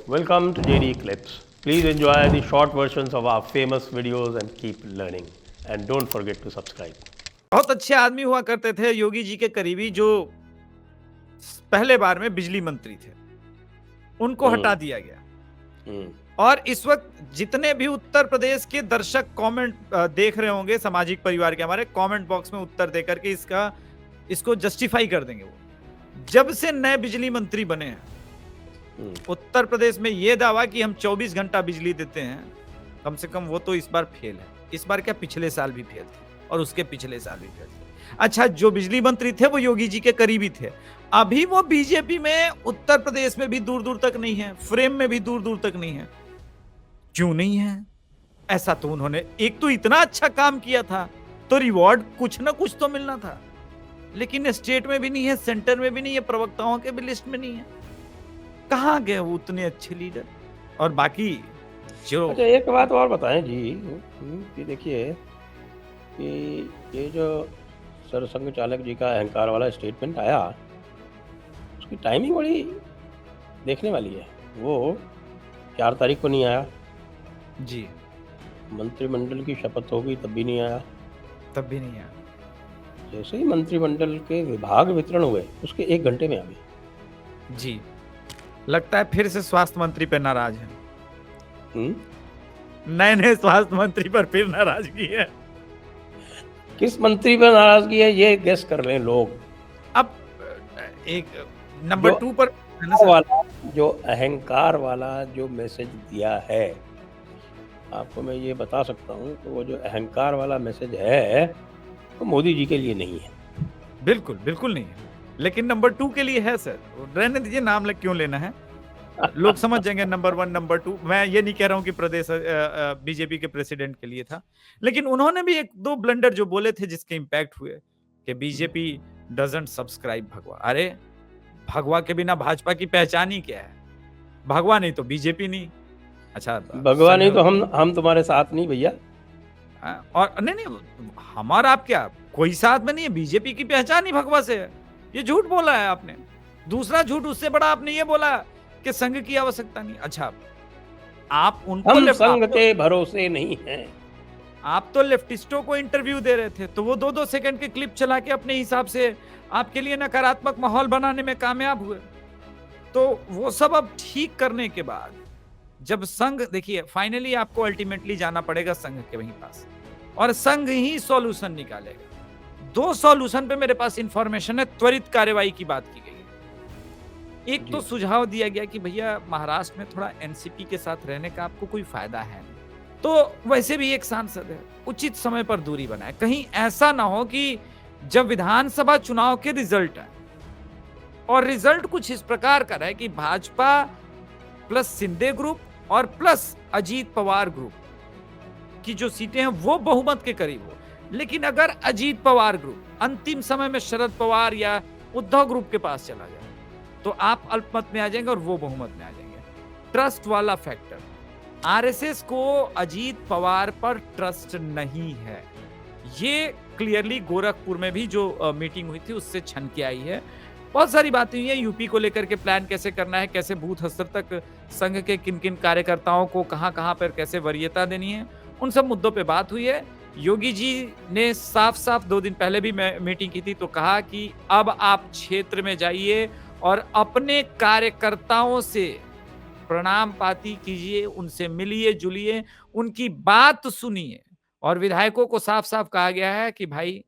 welcome to JD Clips. Please enjoy the short versions of our famous videos and keep learning. And don't forget to subscribe. बहुत अच्छे आदमी हुआ करते थे योगी जी के करीबी, जो पहले बार में बिजली मंत्री थे, उनको हटा दिया गया। और इस वक्त जितने भी उत्तर प्रदेश के दर्शक कमेंट देख रहे होंगे सामाजिक परिवार के, हमारे कमेंट बॉक्स में उत्तर देकर के इसको जस्टिफाई कर देंगे। वो जब से नए बिजली मंत्री बने हैं उत्तर प्रदेश में ये दावा कि हम 24 घंटा बिजली देते हैं, कम से कम वो तो इस बार फेल है। इस बार क्या, पिछले साल भी फेल थे और उसके पिछले साल भी फेल थे। अच्छा, जो बिजली मंत्री थे वो योगी जी के करीबी थे, अभी वो बीजेपी में उत्तर प्रदेश में भी दूर दूर तक नहीं है, फ्रेम में भी दूर दूर तक नहीं है। क्यों नहीं है? ऐसा तो उन्होंने एक तो इतना अच्छा काम किया था तो रिवॉर्ड कुछ ना कुछ तो मिलना था, लेकिन स्टेट में भी नहीं है, सेंटर में भी नहीं है, प्रवक्ताओं के भी लिस्ट में नहीं है। कहाँ गए वो उतने अच्छे लीडर? और बाकी जो अच्छा, एक बात और बताएं जी कि देखिए कि ये जो सरसंघ चालक जी का अहंकार वाला स्टेटमेंट आया, उसकी टाइमिंग बड़ी देखने वाली है। वो 4 तारीख को नहीं आया जी, मंत्रिमंडल की शपथ होगी तब भी नहीं आया, तब भी नहीं आया। जैसे ही मंत्रिमंडल के विभाग वितरण हुए उसके 1 घंटे में आ गए। जी, लगता है फिर से स्वास्थ्य मंत्री पे नाराज है। नए स्वास्थ्य मंत्री पर फिर नाराजगी है। किस मंत्री पर नाराजगी है ये गेस कर लें लोग। अब एक नंबर 2 पर वाला जो अहंकार वाला जो मैसेज दिया है, आपको मैं ये बता सकता हूँ कि वो जो अहंकार वाला मैसेज है वो मोदी जी के लिए नहीं है। बिल्कुल बिल्कुल नहीं है, लेकिन नंबर 2 के लिए है सर। रहने दीजिए, नाम क्यों लेना है, लोग समझ जाएंगे। नंबर 1 नंबर 2, मैं ये नहीं कह रहा हूँ कि प्रदेश बीजेपी के प्रेसिडेंट के लिए था, लेकिन उन्होंने भी 1-2 ब्लंडर जो बोले थे जिसके इम्पैक्ट हुए कि बीजेपी डजंट सब्सक्राइब भगवा। अरे भगवा के बिना भाजपा की पहचान ही क्या है? भगवा नहीं तो बीजेपी नहीं। अच्छा, भगवा नहीं तो हम तुम्हारे साथ नहीं भैया। और नहीं, हमारा आप क्या, कोई साथ में नहीं है। बीजेपी की पहचान ही भगवा से है। ये झूठ बोला है आपने। दूसरा झूठ उससे बड़ा आपने ये बोला कि संघ की आवश्यकता नहीं। अच्छा, आप उनको हम संघ के भरोसे नहीं हैं। आप तो लेफ्टिस्टों को इंटरव्यू दे रहे थे, तो वो 2-2 सेकंड के क्लिप चला के अपने हिसाब से आपके लिए नकारात्मक माहौल बनाने में कामयाब हुए। तो वो सब अब ठीक करने के बाद जब संघ, देखिए फाइनली आपको अल्टीमेटली जाना पड़ेगा संघ के वहीं पास, और संघ ही सॉल्यूशन निकालेगा। 2 सॉल्यूशन पे मेरे पास इंफॉर्मेशन है, त्वरित कार्यवाही की बात की गई है। एक तो सुझाव दिया गया कि भैया महाराष्ट्र में थोड़ा एनसीपी के साथ रहने का आपको कोई फायदा है नहीं, तो वैसे भी एक सांसद है, उचित समय पर दूरी बनाए। कहीं ऐसा ना हो कि जब विधानसभा चुनाव के रिजल्ट है और रिजल्ट कुछ इस प्रकार का है कि भाजपा प्लस शिंदे ग्रुप और प्लस अजीत पवार ग्रुप की जो सीटें हैं वो बहुमत के करीब हो, लेकिन अगर अजीत पवार ग्रुप अंतिम समय में शरद पवार या उद्धव ग्रुप के पास चला जाए तो आप अल्पमत में आ जाएंगे और वो बहुमत में आ जाएंगे। ट्रस्ट वाला फैक्टर, आरएसएस को अजीत पवार पर ट्रस्ट नहीं है। ये क्लियरली गोरखपुर में भी जो मीटिंग हुई थी उससे छन के आई है। बहुत सारी बातें हुई है यूपी को लेकर के, प्लान कैसे करना है, कैसे बूथ स्तर तक संघ के किन किन कार्यकर्ताओं को कहां कहां पर कैसे वरीयता देनी है, उन सब मुद्दों पे बात हुई है। योगी जी ने साफ साफ 2 दिन पहले भी मीटिंग की थी तो कहा कि अब आप क्षेत्र में जाइए और अपने कार्यकर्ताओं से प्रणाम पाती कीजिए, उनसे मिलिए जुलिए, उनकी बात सुनिए। और विधायकों को साफ साफ कहा गया है कि भाई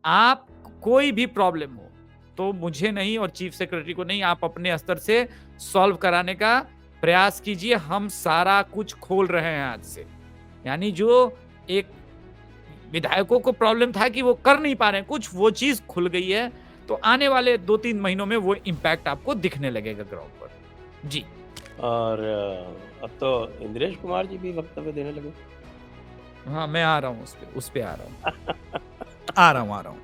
आप कोई भी प्रॉब्लम हो तो मुझे नहीं और चीफ सेक्रेटरी को नहीं, आप अपने स्तर से सॉल्व कराने का प्रयास कीजिए, हम सारा कुछ खोल रहे हैं आज से। यानी जो एक विधायकों को प्रॉब्लम था कि वो कर नहीं पा रहे हैं कुछ, वो चीज खुल गई है। तो आने वाले 2-3 महीनों में वो इम्पैक्ट आपको दिखने लगेगा ग्राउंड पर जी। और अब तो इंद्रेश कुमार जी भी वक्तव्य देने लगे। हाँ, मैं आ रहा हूँ उस पे आ रहा हूँ।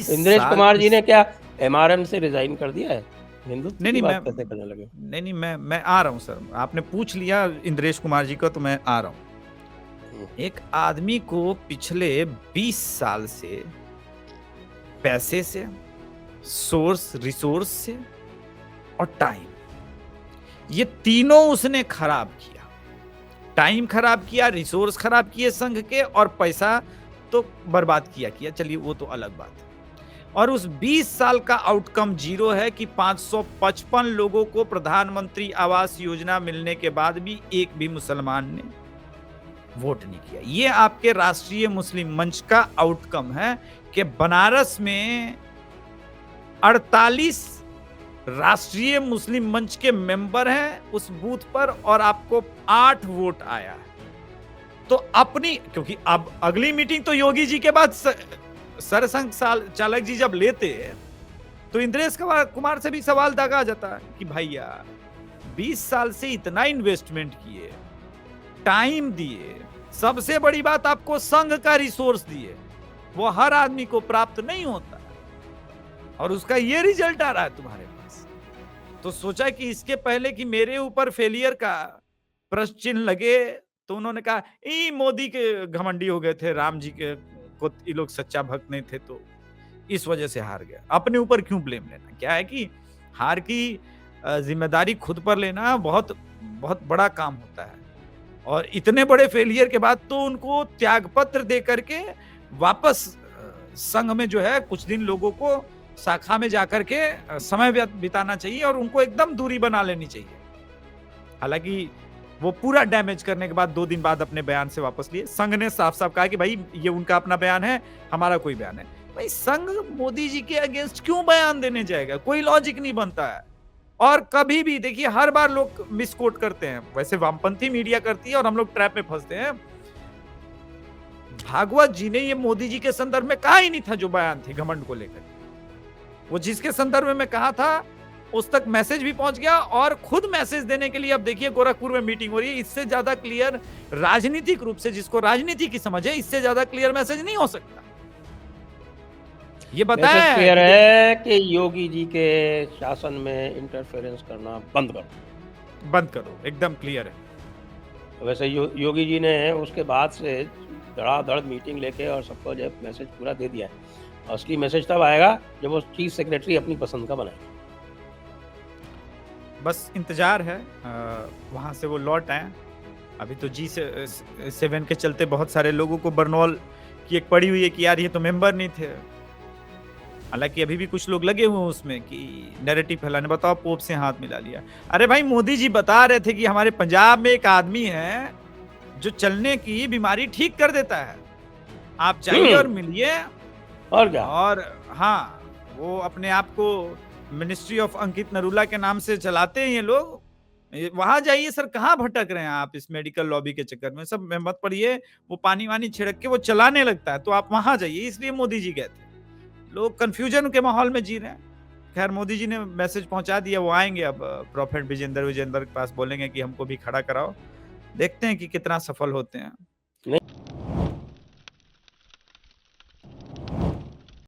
इंद्रेश कुमार जी ने क्या एमआरएम से रिजाइन कर दिया है? हिंदुत्व नहीं, की बात कैसे करने लगे? नहीं, मैं आ रहा हूँ सर। आपने पूछ लिया इंद्रेश कुमार जी का तो मैं आ रहा हूँ। एक आदमी को पिछले 20 साल से पैसे से, रिसोर्स से और टाइम, ये तीनों उसने खराब किया। टाइम खराब किया, रिसोर्स खराब किए संघ के, और पैसा तो बर्बाद किया। चलिए वो तो अलग बात है। और उस 20 साल का आउटकम जीरो है कि 555 लोगों को प्रधानमंत्री आवास योजना मिलने के बाद भी एक भी मुसलमान ने वोट नहीं किया। ये आपके राष्ट्रीय मुस्लिम मंच का आउटकम है कि बनारस में 48 राष्ट्रीय मुस्लिम मंच के मेंबर हैं उस बूथ पर, और आपको 8 वोट आया है। तो अपनी, क्योंकि अब अगली मीटिंग तो योगी जी के बाद सरसंघ चालक जी जब लेते हैं, तो इंद्रेश कुमार से भी सवाल दागा जाता है कि भैया 20 साल से इतना इन्वेस्टमेंट किए, टाइम दिए, सबसे बड़ी बात आपको संघ का रिसोर्स दिए, वो हर आदमी को प्राप्त नहीं होता, और उसका ये रिजल्ट आ रहा है तुम्हारे पास। तो सोचा कि इसके पहले कि मेरे ऊपर फेलियर का प्रश्न चिन्ह लगे, तो उन्होंने कहा ई मोदी के घमंडी हो गए थे, राम जी के को ये लोग सच्चा भक्त नहीं थे, तो इस वजह से हार गया। अपने ऊपर क्यों ब्लेम लेना? क्या है कि हार की जिम्मेदारी खुद पर लेना बहुत बहुत बड़ा काम होता है, और इतने बड़े फेलियर के बाद तो उनको त्यागपत्र दे करके वापस संघ में जो है कुछ दिन लोगों को शाखा में जाकर के समय बिताना चाहिए, और उनको एकदम दूरी बना लेनी चाहिए। हालांकि वो पूरा डैमेज करने के बाद 2 दिन बाद अपने बयान से वापस लिए। संघ ने साफ साफ कहा कि भाई ये उनका अपना बयान है, हमारा कोई बयान है। भाई संघ मोदी जी के अगेंस्ट क्यों बयान देने जाएगा? कोई लॉजिक नहीं बनता है। और कभी भी देखिए, हर बार लोग मिसकोट करते हैं, वैसे वामपंथी मीडिया करती है और हम लोग ट्रैप में फंसते हैं। भागवत जी ने ये मोदी जी के संदर्भ में कहा ही नहीं था जो बयान थे घमंड को लेकर। वो जिसके संदर्भ में कहा था उस तक मैसेज भी पहुंच गया, और खुद मैसेज देने के लिए अब देखिए गोरखपुर में मीटिंग हो रही है। इससे ज्यादा क्लियर, राजनीतिक रूप से जिसको राजनीति की समझ है, इससे ज्यादा क्लियर मैसेज नहीं हो सकता। ये बताया क्लियर है कि योगी जी के शासन में इंटरफेरेंस करना बंद करो, एकदम क्लियर है। वैसे योगी जी ने उसके बाद से धड़ाधड़ मीटिंग लेके और सबको जो मैसेज पूरा दे दिया है। असली मैसेज तब आएगा जब वो चीफ सेक्रेटरी अपनी पसंद का बनाए। बस इंतजार है वहां से वो लौट आए। अभी तो G7 के चलते बहुत सारे लोगों को बरनौल की एक पड़ी हुई है कि यार ये तो मेंबर नहीं थे। हालांकि अभी भी कुछ लोग लगे हुए उसमें कि नैरेटिव फैलाने। बताओ, पोप से हाथ मिला लिया। अरे भाई, मोदी जी बता रहे थे कि हमारे पंजाब में एक आदमी है जो चलने की बीमारी ठीक कर देता है, आप चाहिए और मिलिए। और क्या? और हाँ, वो अपने आप को मिनिस्ट्री ऑफ अंकित नरूला के नाम से चलाते हैं ये लोग। वहां जाइए सर, कहाँ भटक रहे हैं आप इस मेडिकल लॉबी के चक्कर में? सब में मत पड़िए, वो पानी वानी छिड़क के वो चलाने लगता है, तो आप वहां जाइए। इसलिए मोदी जी गए थे। लोग कंफ्यूजन के माहौल में जी रहे हैं। खैर, मोदी जी ने मैसेज पहुंचा दिया, वो आएंगे अब प्रोफेट विजेंद्र के पास, बोलेंगे कि हमको भी खड़ा कराओ। देखते हैं कि कितना सफल होते हैं।